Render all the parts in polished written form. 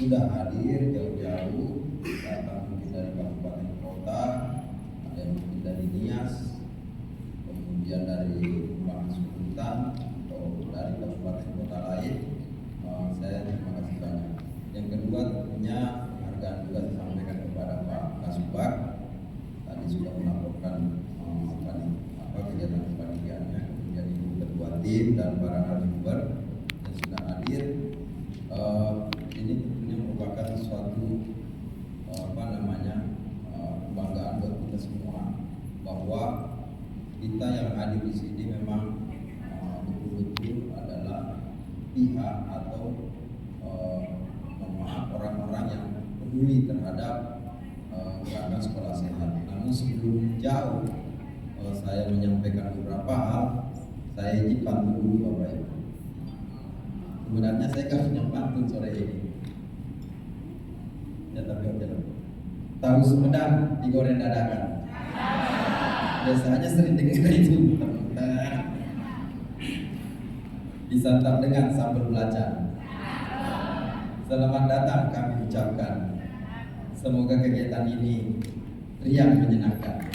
sudah hadir jauh-jauh, datang mungkin dari kabupaten kota, ada yang mungkin dari Nias, kemudian dari Bangka Sultan atau dari kabupaten kota lain. Saya terima kasih banyak. Yang kedua tentunya penghargaan juga disampaikan kepada Pak Kasubag. Tadi sudah melaporkan kegiatan kepanitiaannya, kemudian Ibu Ketua Tim dan para narasumber yang sudah hadir. Ini tentunya merupakan suatu kebanggaan buat kita semua bahwa kita yang hadir di sini memang betul-betul adalah pihak atau orang-orang yang peduli terhadap gerakan sekolah sehat. Namun sebelum jauh saya menyampaikan beberapa hal, saya izin pantun dulu Bapak Ibu. Sebenarnya saya kan punya pantun sore ini. Ya tapi oke. Tahu Sumedang digoreng dadakan. Biasanya sering dengar itu. Disantap dengan sambal belacan. Selamat datang kami ucapkan. Semoga kegiatan ini riang menyenangkan.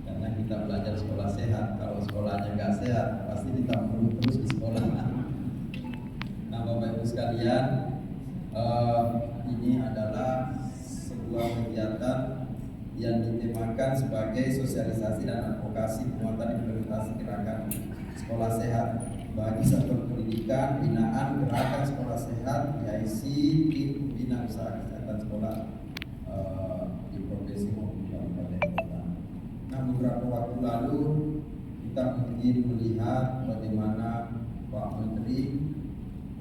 Karena kita belajar sekolah sehat, kalau sekolahnya nggak sehat, pasti kita perlu terus di sekolah. Nah, Bapak Ibu sekalian, ini adalah sebuah kegiatan yang ditemakan sebagai sosialisasi dan advokasi penguatan implementasi gerakan sekolah sehat bagi sektor pendidikan, binaan gerakan sekolah sehat, PIC, tim bina usaha kesehatan sekolah di provinsi maupun kabupaten kota. Nah, beberapa waktu lalu kita mungkin melihat bagaimana Pak Menteri,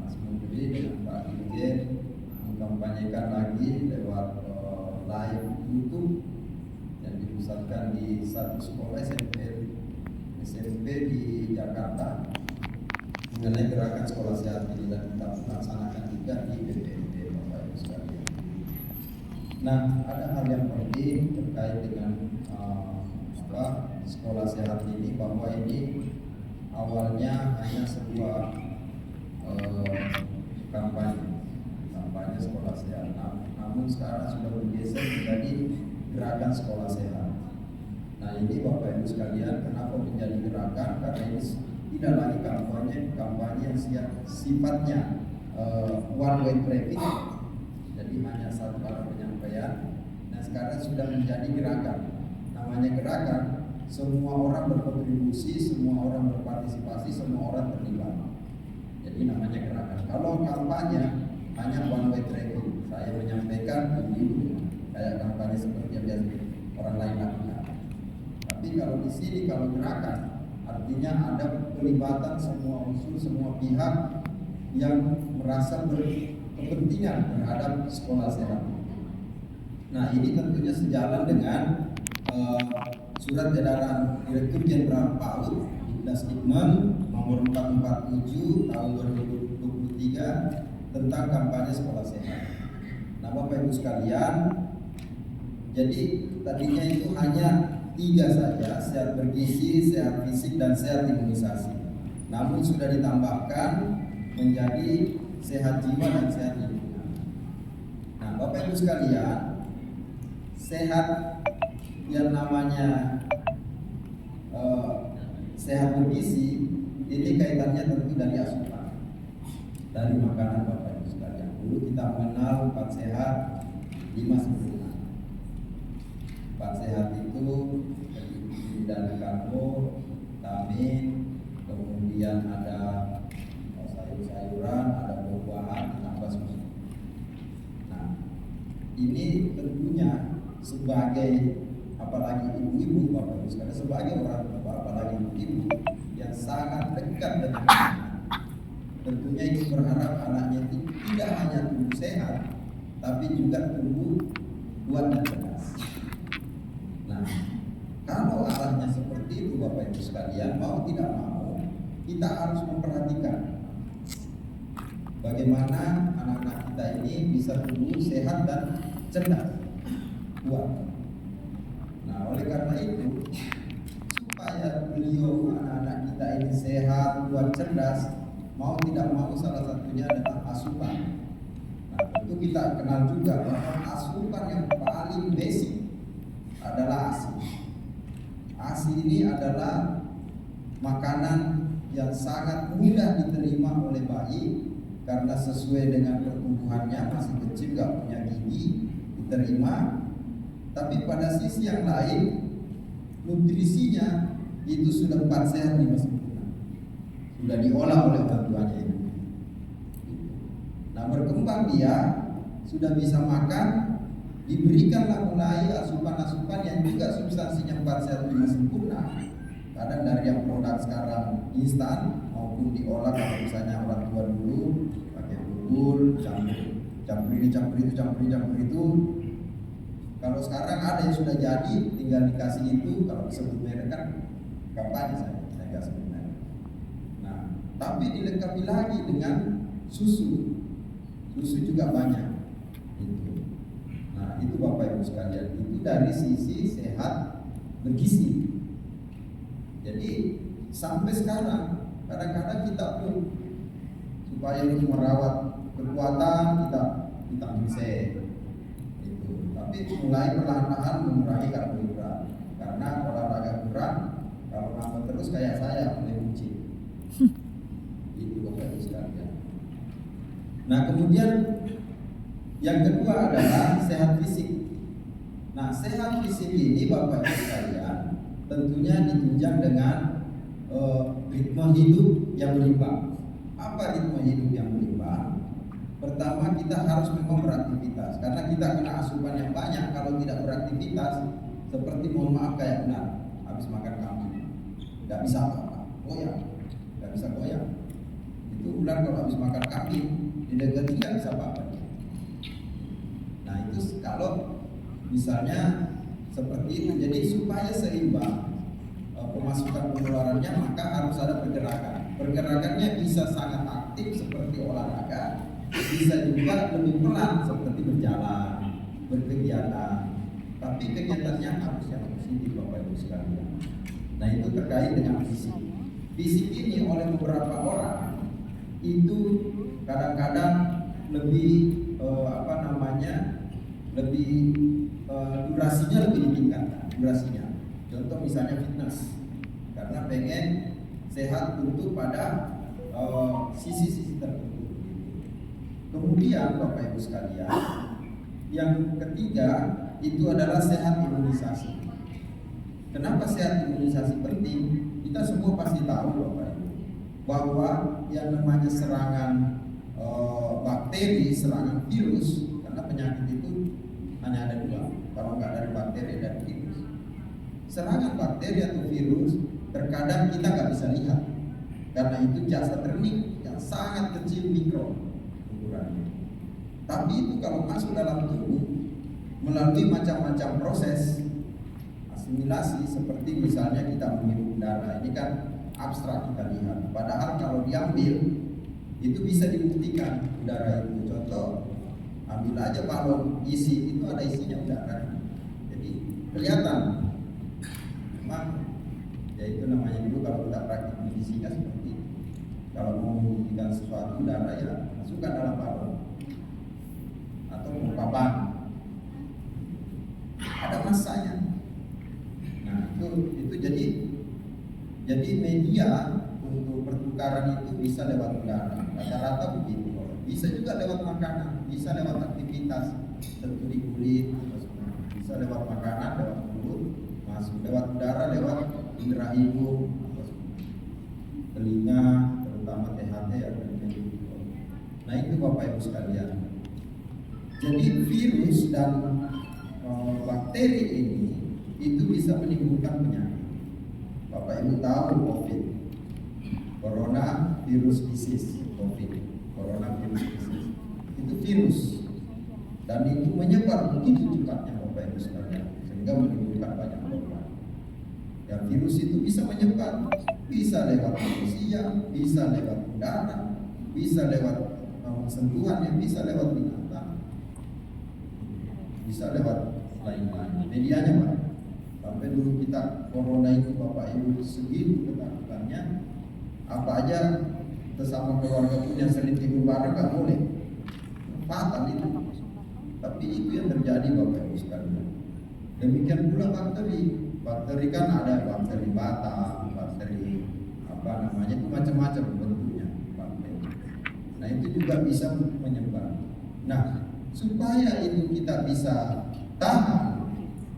Mas Menteri dengan Pak Dirjen mengkampanyekan lagi lewat live YouTube yang dipusatkan di satu sekolah SMP di Jakarta mengenai gerakan sekolah sehat ini, dan kita laksanakan juga di BPMD Bapak Ibu sekalian. Nah, ada hal yang penting terkait dengan sekolah sehat ini, bahwa ini awalnya hanya sebuah kampanye sekolah sehat, namun sekarang sudah bergeser menjadi gerakan sekolah sehat. Nah, ini Bapak Ibu sekalian, kenapa menjadi gerakan? Karena ini tidak lagi kampanye yang sifatnya one way traffic, jadi hanya satu arah penyampaian. Nah, sekarang sudah menjadi gerakan. Namanya gerakan, semua orang berkontribusi, semua orang berpartisipasi, semua orang terlibat. Jadi namanya gerakan. Kalau kampanye hanya one way traffic, saya menyampaikan ini kayak kampanye seperti yang biasa orang lain lakukan. Tapi kalau di sini, kalau gerakan, artinya ada pelibatan semua unsur, semua pihak yang merasa berkepentingan terhadap sekolah sehat. Nah, ini tentunya sejalan dengan surat edaran Direktur Jenderal PAUD Dikdasdikmen nomor 447 tahun 2023 tentang kampanye sekolah sehat. Nah, Bapak Ibu sekalian, jadi tadinya itu hanya 3 saja, sehat bergizi, sehat fisik, dan sehat imunisasi. Namun sudah ditambahkan menjadi sehat jiwa dan sehat lingkungan. Nah, Bapak Ibu sekalian, sehat yang namanya sehat bergizi ini kaitannya tentu dari asupan, dari makanan Bapak Ibu sekalian. Dulu kita mengenal 4 sehat, 5 sempurna. 4 sehat itu dari karbo, vitamin, kemudian ada sayur-sayuran, ada buah-buahan, ditambah susu. Nah, ini tentunya sebagai, apalagi ibu-ibu Bapak Ibu sekalian, sebagai orang tua, apalagi ibu-ibu yang sangat dekat dengan anak, tentunya ibu berharap anaknya tidak hanya tumbuh sehat, tapi juga tumbuh kuat dan cerdas. Nah, kalau arahnya seperti itu Bapak Ibu sekalian, mau tidak mau kita harus memperhatikan bagaimana anak-anak kita ini bisa tumbuh sehat dan cerdas, kuat. Nah, oleh karena itu, supaya beliau anak-anak kita ini sehat, kuat, cerdas, mau tidak mau salah satunya adalah asupan. Nah, itu kita kenal juga bahwa asupan yang paling basic adalah ASI. ASI ini adalah makanan yang sangat mudah diterima oleh bayi karena sesuai dengan pertumbuhannya, masih kecil, gak punya gigi, diterima. Tapi pada sisi yang lain, nutrisinya itu sudah 4 sehat 5 sempurna, sudah diolah oleh orang tuanya itu. Nah, berkembang dia sudah bisa makan, diberikanlah mulai asupan-asupan yang juga substansinya 4 sehat 5 sempurna. Kadang dari yang produk sekarang instan maupun diolah, kalau misalnya orang tua dulu pakai bubur, campur ini, campur itu, campur itu. Kalau sekarang ada yang sudah jadi, tinggal dikasih itu. Kalau disebut merek kan kampanye, saya nggak sebut merek. Nah, tapi dilengkapi lagi dengan susu. Susu juga banyak. Itu. Nah, itu Bapak Ibu sekalian, itu dari sisi sehat bergizi. Jadi sampai sekarang kadang-kadang kita pun supaya merawat kekuatan kita vitamin C itu, tapi mulai perlahan-lahan mengurangi karbohidrat karena olahraga kurang. Kalau nambah terus kayak saya mulai buncit. Itu Bapak Ibu sekalian. Nah, kemudian yang kedua adalah sehat fisik. Nah, sehat fisik ini Bapak Ibu sekalian tentunya ditunjang dengan ritme hidup yang berimbang. Apa ritme hidup yang berimbang? Pertama, kita harus memang beraktivitas, karena kita kena asupan yang banyak. Kalau tidak beraktivitas, seperti mohon maaf kayak benar habis makan kambing, nggak bisa apa-apa, goyang, nggak bisa goyang. Itu ular kalau habis makan kambing didekati nggak bisa apa-apa. Nah, itu kalau misalnya seperti itu. Jadi supaya seimbang pemasukan pengeluarannya, maka harus ada pergerakan. Pergerakannya bisa sangat aktif seperti olahraga, bisa juga lebih pelan seperti berjalan, berkegiatan. Tapi kegiatannya harus yang positif Bapak Ibu sekalian. Nah, itu terkait dengan fisik. Fisik ini oleh beberapa orang itu kadang-kadang lebih lebih durasinya lebih ditingkatkan durasinya. Contoh misalnya fitness, karena pengen sehat untuk pada sisi-sisi tertentu. Kemudian Bapak Ibu sekalian, yang ketiga itu adalah sehat imunisasi. Kenapa sehat imunisasi penting? Kita semua pasti tahu Bapak Ibu bahwa yang namanya serangan bakteri, serangan virus, karena penyakit itu hanya ada 2, kalau nggak dari bakteri dan virus. Serangan bakteri atau virus terkadang kita nggak bisa lihat, karena itu jasa ternik yang sangat kecil, mikro ukurannya. Tapi itu kalau masuk dalam tubuh melalui macam-macam proses asimilasi, seperti misalnya kita menghirup udara, ini kan abstrak kita lihat. Padahal kalau diambil itu bisa dibuktikan udara itu. Contoh, ambil aja balon isi, itu ada isinya udara. Jadi kelihatan. Memang ya itu namanya dulu kalau kita praktik di fisika seperti itu. Kalau mau membuktikan sesuatu udara, ya masukkan dalam balon atau papan. Ada masanya. Nah, itu jadi media untuk pertukaran itu bisa lewat udara. Rata-rata begitu. Bisa juga lewat makanan, bisa lewat aktivitas tentu di kulit, bisa lewat makanan, lewat mulut, masuk lewat udara, lewat indera hidung, telinga, terutama THT atau telinga. Nah, itu Bapak Ibu sekalian. Jadi virus dan bakteri ini itu bisa menimbulkan penyakit. Bapak Ibu tahu COVID, Corona virus disease, COVID, Corona virus disease, itu virus dan itu menyebar begitu cepatnya Bapak Ibu sekalian, sehingga menimbulkan banyak korban. Ya, virus itu bisa menyebar, bisa lewat manusia, bisa lewat udara, bisa lewat sentuhan, yang bisa lewat binatang, bisa lewat lain-lain. Medianya Pak, sampai dulu kita corona itu Bapak Ibu segitu ketakutannya, apa aja sesama keluarga punya sering tidur bareng nggak boleh, fatal itu. Tapi itu yang terjadi Bapak Ibu sekalian. Demikian pula bakteri kan ada bakteri bata, bakteri apa namanya itu macam-macam bentuknya bakteri. Nah itu juga bisa menyebar. Nah supaya itu kita bisa tahan,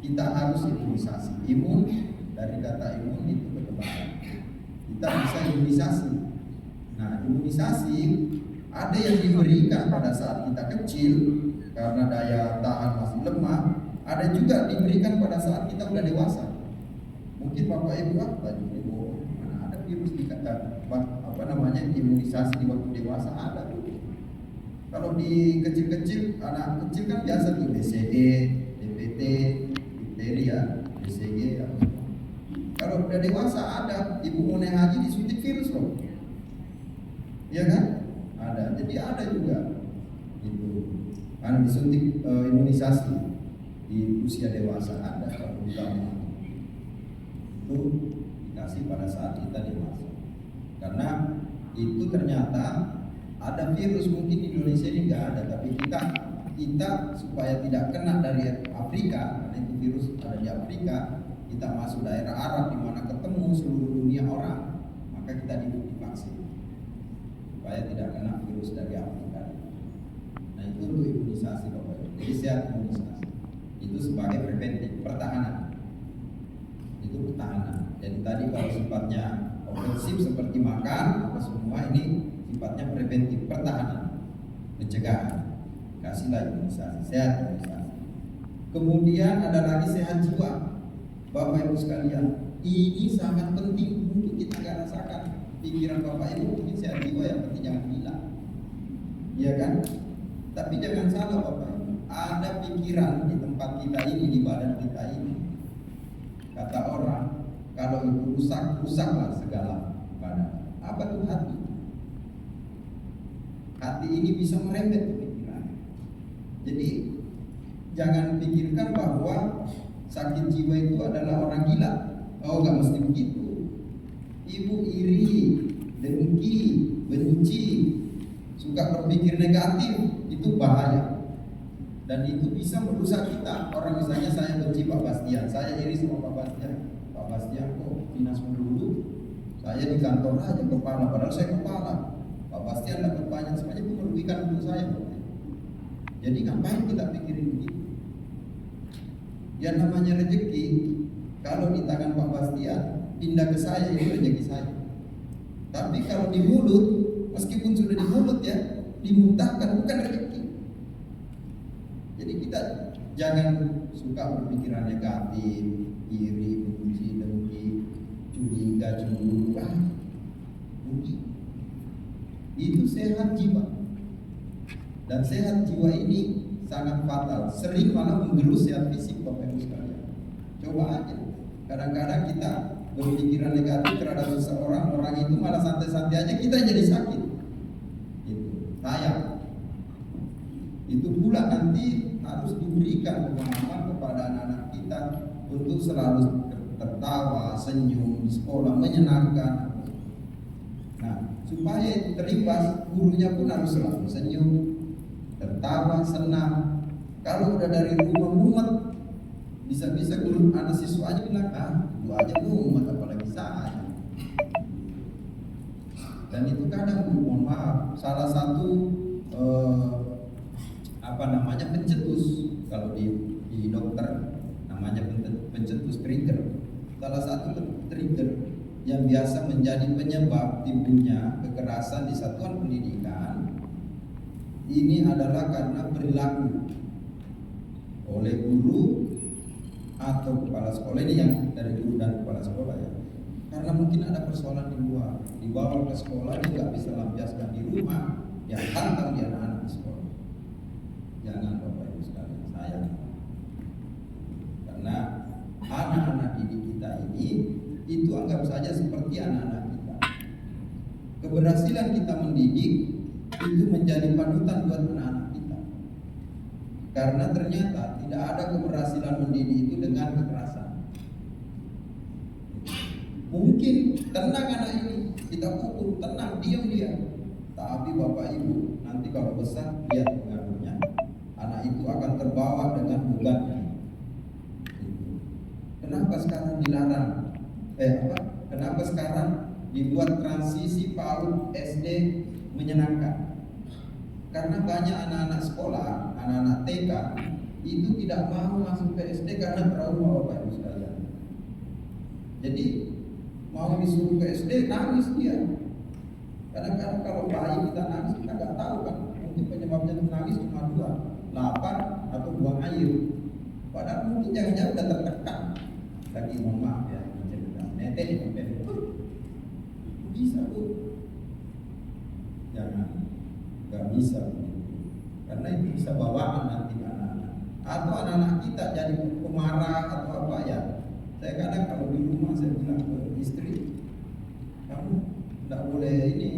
kita harus imunisasi. Imun dari kata imun itu kekebalan. Kita bisa imunisasi. Nah imunisasi ada yang diberikan pada saat kita kecil karena daya tahan masih lemah. Ada juga diberikan pada saat kita udah dewasa. Mungkin Bapak Ibu mana ada virus apa namanya imunisasi di waktu dewasa ada. Kalau di kecil-kecil, anak kecil kan biasa tuh BCG, DPT, diphtheria, BCG. Kalau udah dewasa ada, Ibu mau naik haji disuntik virus loh, iya kan? Ada, jadi ada juga itu. Karena disuntik imunisasi di usia dewasa ada kalau utama itu dikasih pada saat kita dewasa. Karena itu ternyata ada virus, mungkin di Indonesia ini nggak ada, tapi kita supaya tidak kena dari Afrika, karena itu virus ada di Afrika, kita masuk daerah Arab di mana ketemu seluruh dunia orang, maka kita divaksin supaya tidak kena virus dari Afrika. Nah itu untuk imunisasi Bapak Ibu. Jadi sehat imunisasi itu sebagai preventif, pertahanan. Itu pertahanan. Jadi tadi kalau sifatnya ofensif seperti makan apa semua, ini sifatnya preventif, pertahanan, pencegahan. Kasihlah imunisasi, sehat imunisasi. Kemudian ada lagi sehat jiwa. Bapak Ibu sekalian, ini sangat penting untuk kita nggak rasakan. Pikiran Bapak Ibu mungkin sehat jiwa, yang penting jangan gila, iya kan? Tapi jangan salah Bapak Ibu, ada pikiran di tempat kita ini, di badan kita ini. Kata orang, kalau itu rusak, rusaklah segala badan. Apa itu hati? Hati ini bisa merembet pikiran. Jadi jangan pikirkan bahwa sakit jiwa itu adalah orang gila. Oh, nggak mesti begitu. Ibu iri, dengki, benci, suka berpikir negatif, itu bahaya. Dan itu bisa merusak kita. Orang misalnya saya benci Pak Bastian, saya iri sama Pak Bastian. Pak Bastian kok dinas dulu, saya di kantor aja kepala, padahal saya kepala. Pak Bastian dapat banyak, semuanya itu merugikan untuk saya. Jadi ngapain kita pikirin begitu? Yang namanya rezeki, kalau di tangan Pak Bastian, pindah ke saya, itu rezeki saya. Tapi kalau di mulut, meskipun sudah di mulut ya, dimuntahkan, bukan rezeki. Jadi kita jangan suka berpikiran negatif, iri, benci, dengki, curiga, cemburu, itu sehat jiwa. Dan sehat jiwa ini sangat fatal, sering malah menggerus sehat fisik Bapak Ibu sekalian. Coba aja, kadang-kadang kita berpikiran negatif terhadap seseorang, orang itu malah santai-santai aja, kita jadi sakit. Itu sayang. Itu pula nanti harus diberikan pemahaman kepada anak-anak kita untuk selalu tertawa, senyum, di sekolah menyenangkan. Nah, supaya itu terimbas, gurunya pun harus selalu senyum, tertawa, senang. Kalau udah dari rumah mumet, bisa-bisa guru anak siswanya bilang, lu aja mumet apalagi saya. Dan itu kadang mohon maaf, salah satu pencetus, kalau di dokter namanya pencetus trigger. Salah satu trigger yang biasa menjadi penyebab timbulnya kekerasan di satuan pendidikan ini adalah karena perilaku oleh guru atau kepala sekolah, ini yang dari guru dan kepala sekolah ya. Karena mungkin ada persoalan di luar, dibawa ke sekolah, dia nggak bisa lampiaskan di rumah, ya tantang di anak-anak di sekolah. Jangan Bapak Ibu sekalian, sayang. Karena anak-anak didik kita ini itu anggap saja seperti anak-anak kita. Keberhasilan kita mendidik itu menjadi panutan buat anak-anak kita. Karena ternyata tidak ada keberhasilan mendidik itu dengan kekerasan. Mungkin tenang anak ini, kita pukul, tenang, diam dia. Tapi Bapak Ibu, nanti kalau besar lihat pengaruhnya. Anak itu akan terbawa dengan bebannya. Kenapa sekarang dilarang? Kenapa sekarang dibuat transisi PAUD SD menyenangkan? Karena banyak anak-anak sekolah, anak-anak TK itu tidak mau masuk ke SD karena trauma Bapak Ibu sekalian. Jadi mau disuruh ke SD nangis dia. Kadang-kadang kalau bayi kita nangis kita nggak tahu kan, mungkin penyebabnya nangis cuma dua, lapar atau buang air. Padahal mungkin jangan-jangan udah tertekan. Lagi mohon maaf ya, netek sampai bisa Bu. Jangan, nggak bisa begitu. Karena itu bisa bawaan nanti anak-anak. Atau anak-anak kita jadi pemarah atau apa ya. Saya kadang kalau di rumah saya bilang ke istri, kamu tidak boleh ini,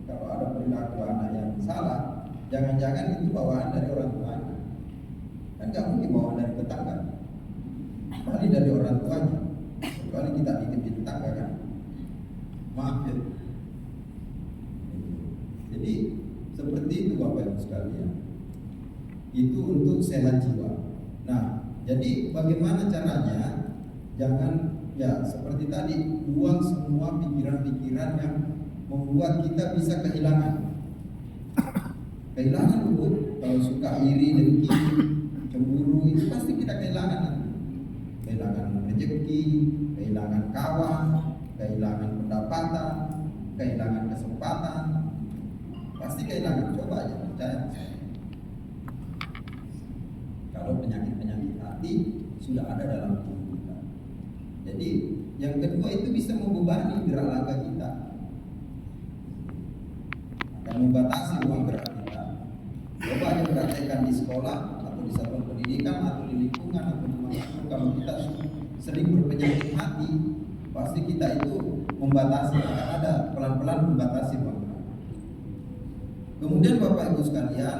kalau ada perilaku anak yang salah, jangan-jangan itu bawaan dari orang tuanya. Kan nggak mungkin bawaan dari tetangga, kecuali dari orang tuanya, kecuali kita titip di tetangga kan. Maaf ya. Jadi seperti itu Bapak Ibu sekalian. Itu untuk sehat jiwa. Nah, jadi bagaimana caranya? Jangan ya seperti tadi, buang semua pikiran-pikiran yang membuat kita bisa kehilangan dulu. Kalau suka iri, dengki, cemburu, itu pasti kita kehilangan nanti. Kehilangan rezeki, kehilangan kawan, kehilangan pendapatan, kehilangan kesempatan, pasti kehilangan. Coba aja percaya. Kalau penyakit-penyakit hati sudah ada dalam tubuh kita. Jadi yang kedua itu bisa membebani gerak langkah kita, akan membatasi ruang gerak kita. Coba aja praktekkan di sekolah atau di satuan pendidikan atau di lingkungan atau di mana. Kalau kita sering berpenyakit hati, pasti kita itu membatasi, akan ada pelan-pelan membatasi ruang gerak. Kemudian Bapak Ibu sekalian,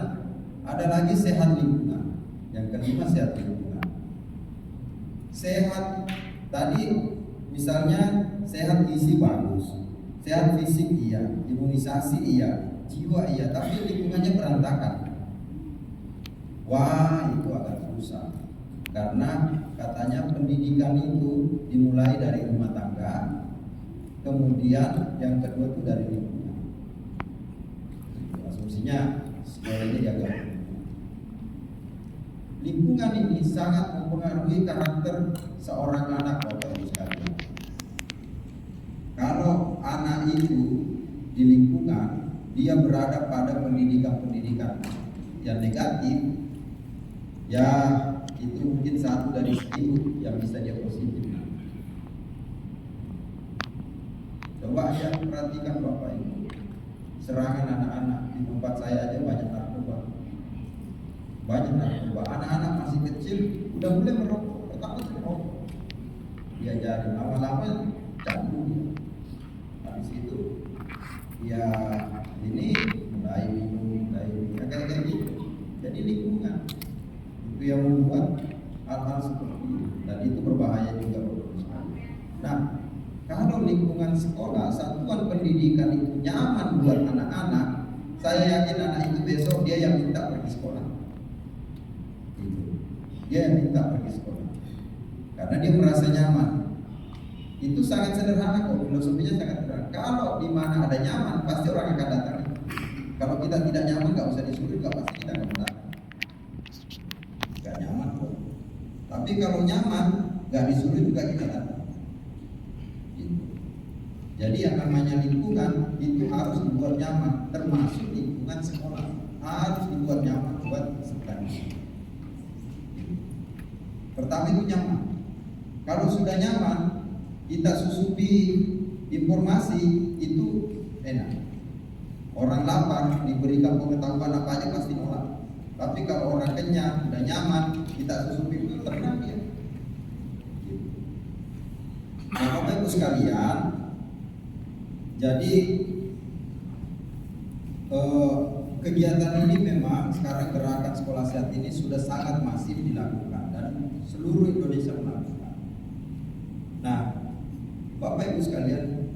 ada lagi sehat lingkungan. Yang kelima sehat lingkungan. Sehat tadi misalnya sehat gizi bagus, sehat fisik iya, imunisasi iya, jiwa iya, tapi lingkungannya berantakan. Wah, itu agak susah. Karena katanya pendidikan itu dimulai dari rumah tangga, kemudian yang kedua itu dari lingkungan. Asumsinya sekolah ini jaga lingkungan ini sangat mempengaruhi karakter seorang anak Bapak Ibu sekalian. Kalau anak itu di lingkungan dia berada pada pendidikan yang negatif, ya itu mungkin satu dari 10 yang bisa dia positif. Coba aja perhatikan Bapak Ibu, serangan anak-anak di tempat saya aja banyak narkoba. Anak-anak masih kecil udah mulai merokok, pertama merokok, diajarin lama-lama candu. Habis itu ya ini mulai minum, kayak gitu. Jadi lingkungan itu yang membuat hal-hal seperti itu, dan itu berbahaya juga. Nah, kalau lingkungan sekolah, satuan pendidikan itu nyaman buat anak-anak, saya yakin anak itu besok dia yang minta pergi sekolah. Dia yang minta pergi sekolah karena dia merasa nyaman. Itu sangat sederhana kok, filosofinya sangat sederhana. Kalau di mana ada nyaman, pasti orang akan datang. Kalau kita tidak nyaman, nggak usah disuruh, nggak pasti kita akan datang. Nggak nyaman kok. Tapi kalau nyaman, nggak disuruh juga kita datang. Gitu. Jadi yang namanya lingkungan itu harus dibuat nyaman, termasuk lingkungan sekolah harus dibuat nyaman buat sekolah. Pertama itu nyaman. Kalau sudah nyaman, kita susupi informasi itu enak. Orang lapar diberikan pengetahuan apa aja pasti nolak. Tapi kalau orang kenyang, sudah nyaman, kita susupi itu tenang dia. Nah, Bapak Ibu sekalian, jadi kegiatan ini memang sekarang gerakan sekolah sehat ini sudah sangat masif dilakukan dan seluruh Indonesia melakukan. Nah, Bapak Ibu sekalian,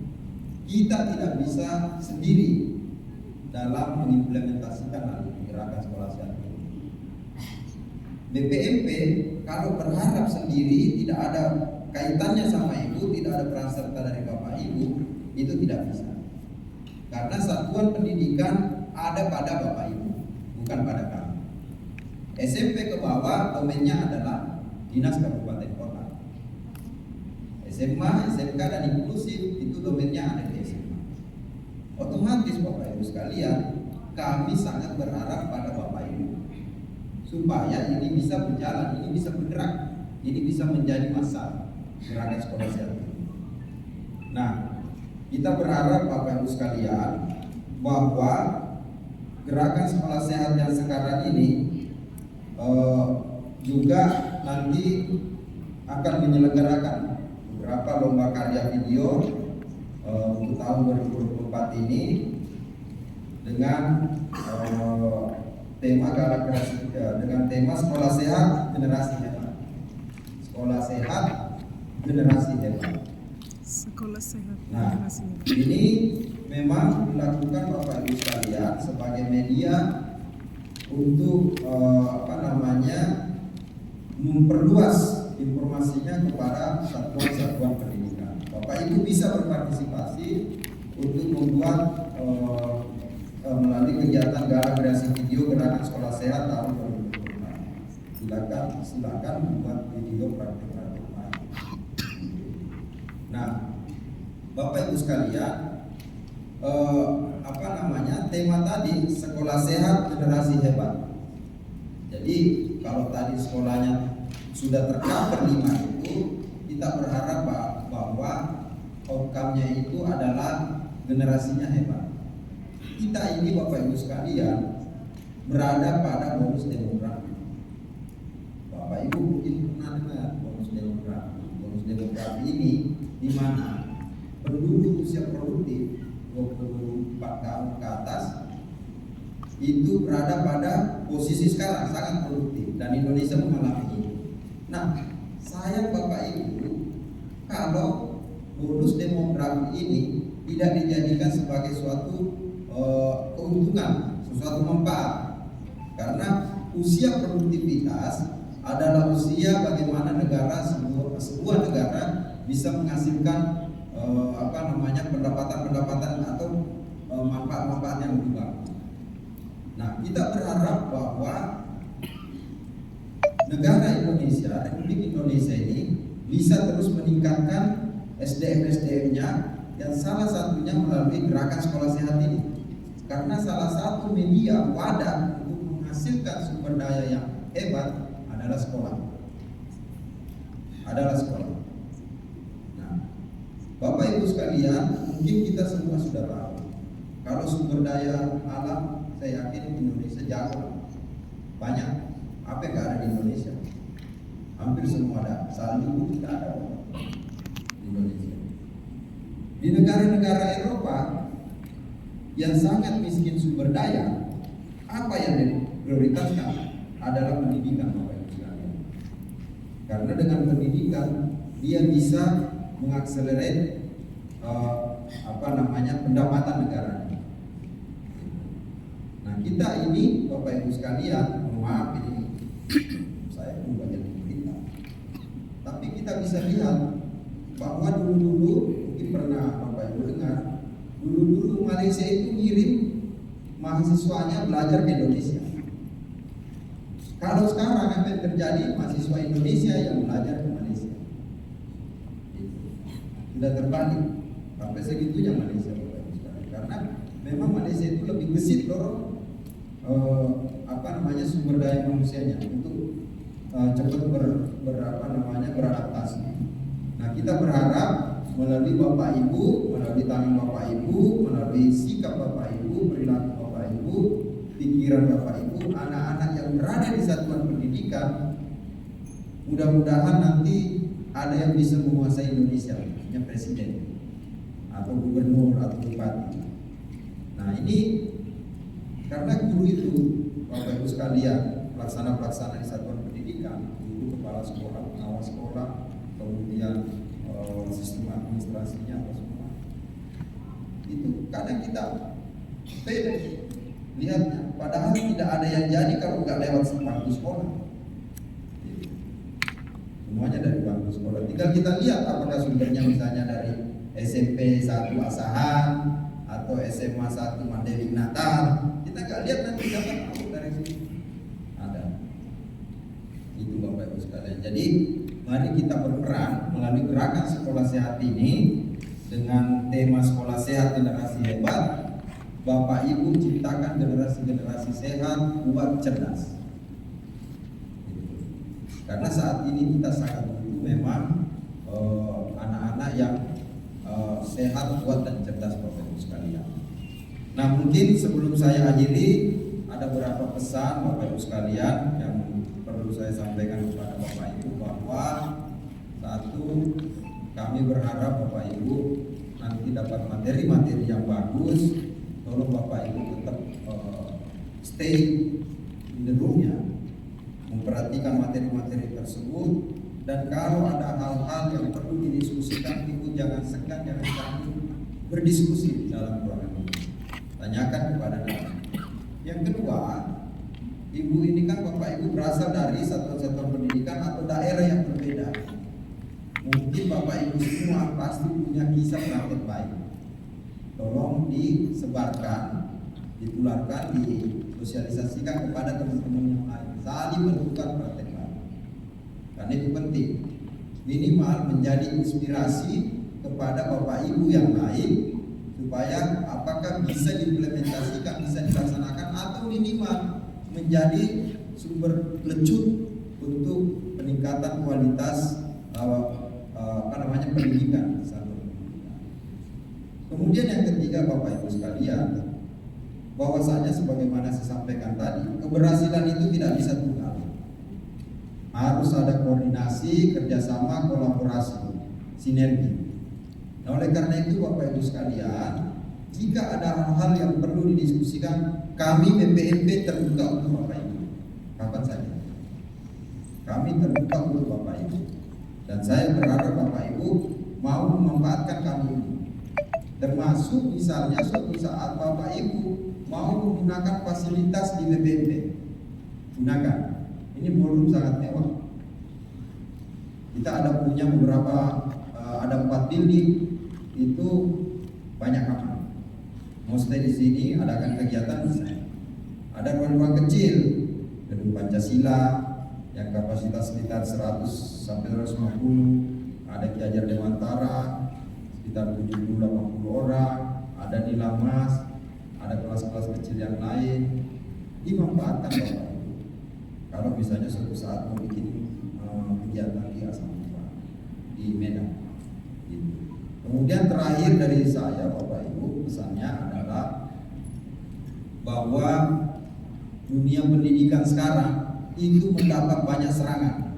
kita tidak bisa sendiri dalam mengimplementasikan gerakan sekolah sehat ini. BPMP kalau berharap sendiri tidak ada kaitannya sama ibu, tidak ada peran serta dari bapak ibu, itu tidak bisa. Karena satuan pendidikan ada pada bapak ibu, bukan pada kami. SMP ke bawah domainnya adalah dinas kabupaten kota. SMA, SMK dan inklusif itu domainnya ada di SMA. Otomatis bapak ibu sekalian, kami sangat berharap pada bapak ibu supaya ini bisa berjalan, ini bisa bergerak, ini bisa menjadi masalah gerakan sekolah sehat ini. Nah, kita berharap bapak ibu sekalian bahwa gerakan sekolah sehat yang sekarang ini juga nanti akan menyelenggarakan beberapa lomba karya video untuk tahun 2024 ini dengan tema dengan tema sekolah sehat generasi hebat. Sekolah sehat generasi hebat. Sekolah sehat Nah, generasi hebat. ini memang dilakukan bapak ibu sekalian sebagai media untuk memperluas informasinya kepada satuan-satuan pendidikan. Bapak ibu bisa berpartisipasi untuk membuat melalui kegiatan Gala Kreasi Video Gerakan Sekolah Sehat tahun 2024. Silakan membuat video praktik-praktik. Nah, bapak ibu sekalian, tema tadi sekolah sehat generasi hebat. Jadi kalau tadi sekolahnya sudah tercover 5 itu, kita berharap bahwa outcome-nya itu adalah generasinya hebat. Kita ini bapak ibu sekalian berada pada bonus demografi. Bapak ibu mungkin pernah dengar bonus demografi. Bonus demografi ini di mana penduduk usia produktif 24 tahun ke atas itu berada pada posisi sekarang sangat produktif dan Indonesia mengalami ini. Nah, sayang bapak ibu kalau bonus demografi ini tidak dijadikan sebagai suatu keuntungan, sesuatu manfaat, karena usia produktivitas adalah usia bagaimana sebuah negara bisa menghasilkan pendapatan atau manfaat-manfaat yang lebih bagus. Nah, kita berharap bahwa negara Indonesia, Republik Indonesia ini bisa terus meningkatkan SDM-nya yang salah satunya melalui gerakan sekolah sehat ini. Karena salah satu media wadah untuk menghasilkan sumber daya yang hebat adalah sekolah. Nah, bapak ibu sekalian, mungkin kita semua sudah tahu kalau sumber daya alam, saya yakin Indonesia jago, banyak. Apa yang ada di Indonesia? Hampir semua ada. Salju kita ada di Indonesia. Di negara-negara Eropa yang sangat miskin sumber daya, apa yang diprioritaskan adalah pendidikan bapak ibu sekalian. Karena dengan pendidikan dia bisa mengakselerate pendapatan negara. Nah, kita ini bapak ibu sekalian, maaf ini saya pun banyak cerita, tapi kita bisa lihat bahwa dulu mungkin pernah bapak ibu dengar, dulu Malaysia itu ngirim mahasiswanya belajar ke Indonesia. Kalau sekarang apa yang terjadi, mahasiswa Indonesia yang belajar ke Malaysia. Sudah terbalik sampai segitunya Malaysia, karena memang Malaysia itu lebih gesit loh sumber daya manusianya untuk cepat beradaptasi. Nah, kita berharap melalui bapak ibu, melalui tangan bapak ibu, melalui sikap bapak ibu, perilaku bapak ibu, pikiran bapak ibu, anak-anak yang berada di satuan pendidikan, mudah-mudahan nanti ada yang bisa menguasai Indonesia, misalnya presiden atau gubernur atau bupati. Nah, ini karena guru itu bapak ibu sekalian, pelaksana di satuan pendidikan, guru, kepala sekolah, pengawas sekolah, kemudian sistem administrasinya apa semua, Itu kadang kita beda lihatnya, padahal tidak ada yang jadi kalau nggak lewat bangku sekolah. Semuanya dari bangku sekolah. Tinggal kita lihat apakah sumbernya misalnya dari SMP 1 Asahan atau SMA 1 Mandiri Natal. Kita nggak lihat, nanti dapat tahu dari sini. Ada. Itu Bapak Ibu sekalian. Jadi mari kita berperan melalui gerakan sekolah sehat ini dengan tema sekolah sehat generasi hebat. Bapak Ibu ciptakan generasi-generasi sehat, kuat, cerdas. Karena saat ini kita sangat butuh memang anak-anak yang sehat, kuat, dan cerdas Bapak Ibu sekalian. Nah, mungkin sebelum saya akhiri ada beberapa pesan Bapak Ibu sekalian yang perlu saya sampaikan kepada Bapak Ibu, bahwa satu, kami berharap Bapak Ibu nanti dapat materi-materi yang bagus. Tolong Bapak Ibu tetap stay in the room-nya, memperhatikan materi-materi tersebut, dan kalau ada hal-hal yang perlu didiskusikan, Ibu jangan segan, jangan takut berdiskusi dalam ruangan ini. Tanyakan kepada anak. Yang kedua, Ibu ini kan Bapak Ibu berasal dari satuan-satuan pendidikan atau daerah yang berbeda. Mungkin Bapak Ibu semua pasti punya kisah praktek baik. Tolong disebarkan, ditularkan, disosialisasikan kepada teman-teman yang lain. Saling bertukar praktek baik. Karena itu penting. Minimal menjadi inspirasi kepada Bapak Ibu yang lain, supaya apakah bisa diimplementasikan, bisa dilaksanakan, atau minimal menjadi sumber lecut untuk peningkatan kualitas pendidikan. Kemudian yang ketiga Bapak Ibu sekalian, bahwasanya sebagaimana saya sampaikan tadi, keberhasilan itu tidak bisa tunggal. Harus ada koordinasi, kerjasama, kolaborasi, sinergi. Nah, oleh karena itu Bapak Ibu sekalian, jika ada hal-hal yang perlu didiskusikan, kami BPMP terbuka untuk Bapak Ibu. Kapan saja kami terbuka untuk Bapak Ibu, dan saya berharap Bapak Ibu mau memanfaatkan kami ini. Termasuk misalnya suatu saat Bapak Ibu mau menggunakan fasilitas di BPMP, gunakan. Ini ballroom sangat mewah. Kita ada punya beberapa, ada 4 building, itu banyak kamar. Mau stay di sini, adakan kegiatan bisa. Ada ruang-ruang kecil, gedung Pancasila yang kapasitas sekitar 100 sampai 150, ada Ki Hajar Dewantara sekitar 70-80 orang, ada di Lamas, ada kelas-kelas kecil yang lain. Dimanfaatkan Bapak Ibu. Kalau misalnya suatu saat mau bikin kegiatan di Asrama di Medan. Gitu. Kemudian terakhir dari saya Bapak Ibu, pesannya adalah bahwa dunia pendidikan sekarang itu mendapat banyak serangan,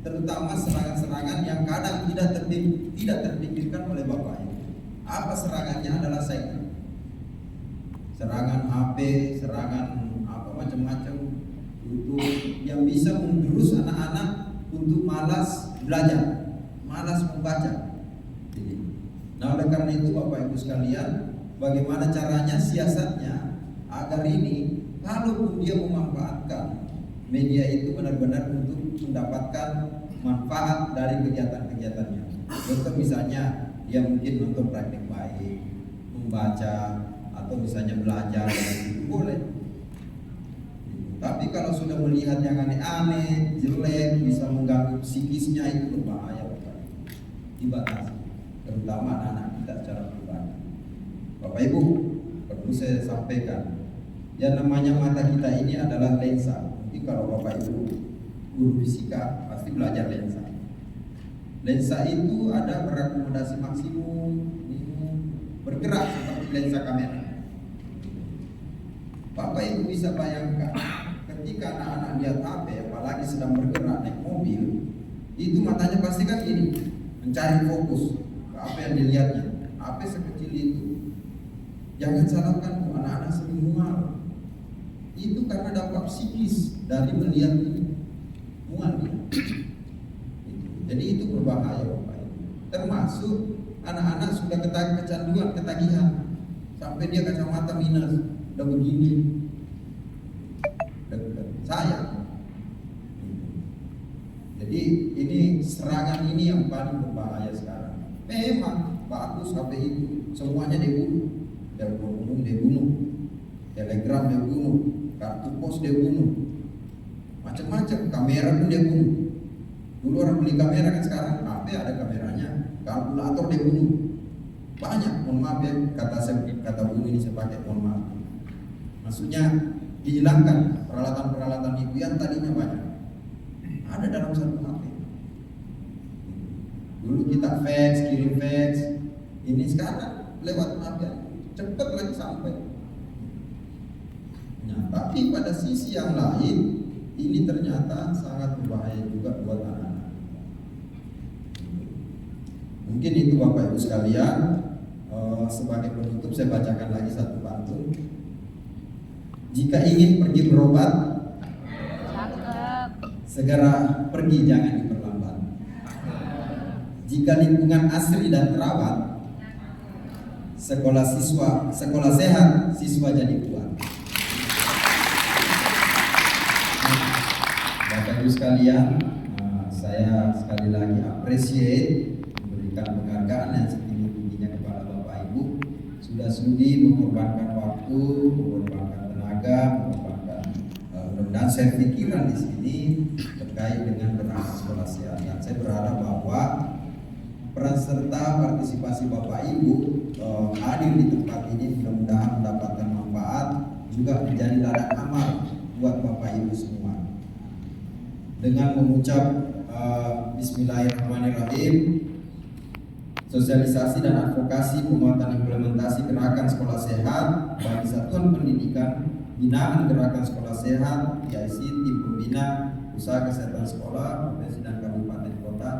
terutama serangan-serangan yang kadang tidak terpikirkan oleh Bapak Ibu. Apa serangannya adalah serangan HP, serangan macam-macam itu yang bisa mengerus anak-anak untuk malas belajar, malas membaca. Nah, oleh karena itu Bapak Ibu sekalian, bagaimana caranya, siasatnya agar ini, kalaupun dia memanfaatkan media itu benar-benar untuk mendapatkan manfaat dari kegiatan-kegiatannya. Contoh misalnya dia mungkin nonton praktek baik, membaca, atau misalnya belajar, itu boleh. Tapi kalau sudah melihat yang aneh-aneh, jelek, bisa mengganggu psikisnya, itu berbahaya Bapak. Dibatasi, terutama anak-anak kita secara pribadi. Bapak Ibu, perlu saya sampaikan, yang namanya mata kita ini adalah lensa. Mungkin kalau Bapak Ibu guru fisika pasti belajar lensa. Lensa itu ada berakomodasi maksimum, bergerak seperti lensa kamera. Bapak Ibu bisa bayangkan, ketika anak-anak lihat HP, apalagi sedang bergerak naik mobil, itu matanya pasti kan ini, mencari fokus ke apa yang dilihatnya. HP sekecil itu. Jangan salahkan anak-anak sering mual. Itu karena dampak psikis dari melihat ini, mual dia. Jadi itu berbahaya Bapak Ibu. Termasuk anak-anak sudah kecanduan, ketagihan, sampai dia kacamata minus, udah begini. Sayang. Jadi ini serangan ini yang paling berbahaya sekarang. Memang bagus HP itu, semuanya dibunuh. Telepon umum dibunuh, telegram dibunuh, kartu pos dibunuh, macam-macam, kamera pun dibunuh. Dulu orang beli kamera, kan sekarang HP ada kameranya, kalkulator dibunuh. Banyak, mohon maaf ya, kata bunuh ini saya pakai, mohon maaf. Maksudnya dihilangkan peralatan-peralatan itu yang tadinya banyak ada dalam satu HP. Dulu kita fax, kirim fax, ini sekarang lewat HP, cepat lagi sampai. Nah, tapi pada sisi yang lain, ini ternyata sangat berbahaya juga buat anak-anak. Mungkin itu Bapak Ibu sekalian. Sebagai penutup saya bacakan lagi satu pantun. Jika ingin pergi berobat, segera pergi, jangan diperlambat. Jika lingkungan asri dan terawat, sekolah sehat, siswa jadi kuat. Bapak Ibu sekalian, saya sekali lagi appreciate, memberikan penghargaan yang setinggi-tingginya kepada Bapak Ibu sudah sudi mengorbankan waktu, mengorbankan tenaga, mengorbankan mudah-mudahan saya pikiran di sini terkait dengan Gerakan Sekolah Sehat. Dan saya berharap bahwa peran serta partisipasi Bapak Ibu hadir di tempat ini mudah-mudahan mendapatkan manfaat, juga menjadi ladang amal buat Bapak Ibu semua. Dengan mengucap Bismillahirrahmanirrahim, sosialisasi dan advokasi penguatan implementasi Gerakan Sekolah Sehat bagi Satuan Pendidikan binaan Gerakan Sekolah Sehat PIC Tim Pembina Usaha Kesehatan Sekolah Provinsi dan Kabupaten Kota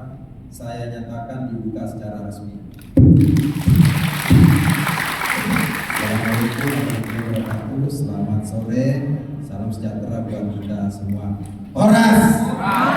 saya nyatakan dibuka secara resmi. Assalamualaikum warahmatullahi wabarakatuh. Selamat sore, salam sejahtera buat kita semua. Horas.